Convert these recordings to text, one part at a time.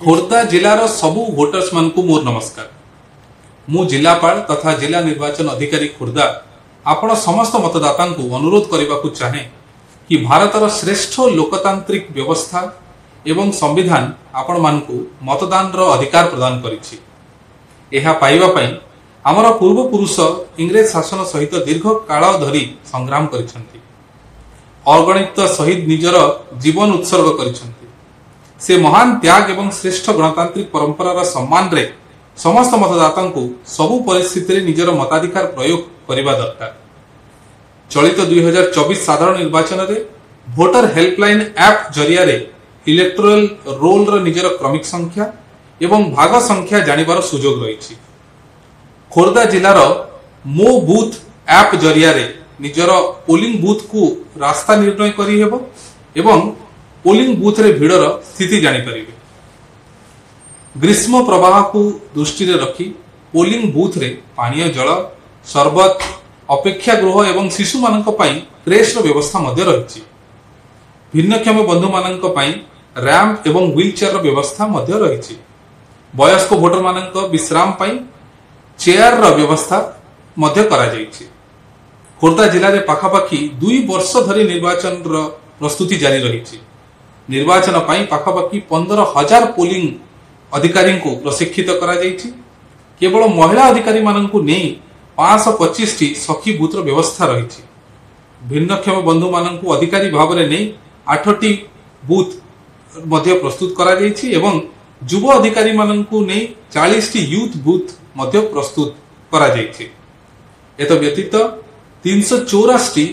खोर्धा जिलार सबु भोटर्स मान को मोर नमस्कार। मु जिलापाल तथा जिला निर्वाचन अधिकारी खोर्धा आपण समस्त मतदाता को अनुरोध करने को चाहे कि भारतर श्रेष्ठ लोकतांत्रिक व्यवस्था एवं संविधान आपण मानकु मतदान रो अधिकार प्रदान करिछि। एहा पाइबा पई हमर पूर्व पुरुष इंग्रेज शासन सहित दीर्घ काल धरी संग्राम करिसंती। अगणित शहीद निजर जीवन उत्सर्ग करिसंती। से महान त्याग एवं श्रेष्ठ गणतांत्रिक परंपरार सम्मान रे समस्त मतदाता को सबु परिस्थिति रे निजर मताधिकार प्रयोग करने दरकार। चलित 2024 साधारण निर्वाचन रे भोटर हेल्पलाइन ऐप जरिया रे इलेक्टोरल रोल रो निजर क्रमिक संख्या एवं भाग संख्या जानिबार सुजोग रही। खोर्धा जिलार मो बूथ ऐप जरिया रे निजर पोलिंग बूथ को रास्ता निर्णय करी हेबो एवं पोलिंग बूथ रे भीड़र स्थिति जानी परिबे। ग्रीष्म प्रवाह को दृष्टि रे रखी पोलिंग बूथ रे पानीय जल, शरबत, अपेक्षा गृह एवं शिशु मानक पई क्रेश रो व्यवस्था मध्य रही। भिन्नक्षम बंधु मानक पई रैंप एवं व्हील चेयर रो व्यवस्था मध्य रही। वयस्क भोटर मानक विश्राम पई चेयर रो व्यवस्था मध्य करा जायछि। खोर्धा जिले में पाखापाखि 2 वर्ष धरी निर्वाचन रो प्रस्तुति जारी रही। निर्वाचन पई पाखापाखि 15,000 पोलिंग अधिकारी को प्रशिक्षित करा जायछि। केवल महिला अधिकारी माननकु नहीं 525 टी सखी बूथ रो व्यवस्था रही। भिन्नक्षम बंधु माननकु अधिकारी भाव में नहीं 8 टी बूथ मध्य प्रस्तुत करा जायछि एवं युव अधिकारी माननकु नहीं 40 टी यूथ बूथ मध्य प्रस्तुत करा जायछि। एत व्यतीत 384 टी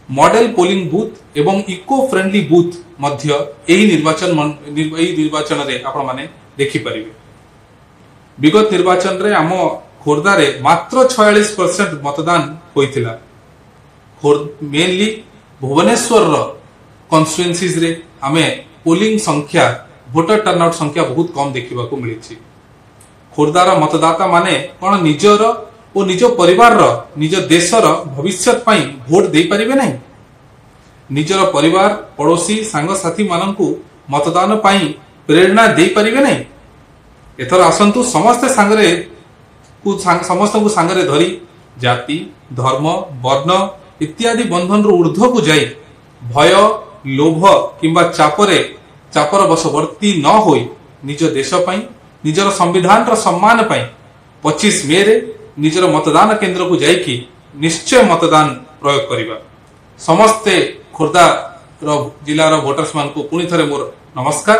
मॉडल पोलिंग बूथ एवं इको फ्रेंडली बूथ मध्य एही निर्वाचन रे आपण माने देखि परिबे। विगत निर्वाचन रे आम खोर्धा रे मात्र 46% मतदान होइथिला। मेनली भुवनेश्वर रो कॉन्स्टिट्युएंसीज रे आमे पोलिंग संख्या वोटर टर्नआउट संख्या बहुत कम देखिबा को मिलिछि। खोर्धार मतदाता माने कोन निजर और निज परिवार रो निज देशर भविष्य पई भोट दे परिबे नहीं। निजर परिवार पड़ोसी सांग साथी माननकु मतदान पई प्रेरणा दे परिबे नहीं। एथर आसंतु समस्त समस्त को सांगरे धरी जाति, धर्म, वर्ण इत्यादि बंधन रो ऊर्ध्व को जाई भय, लोभ किंबा चापर बशवर्ती न होई निज देश पई निजर संविधान रो सम्मान पई 25 मे रे निजर मतदान केंद्र को जाइकी निश्चय मतदान प्रयोग करिबा। समस्ते खोर्धा जिलार भोटर्स मान को पुणी थरे मोर नमस्कार।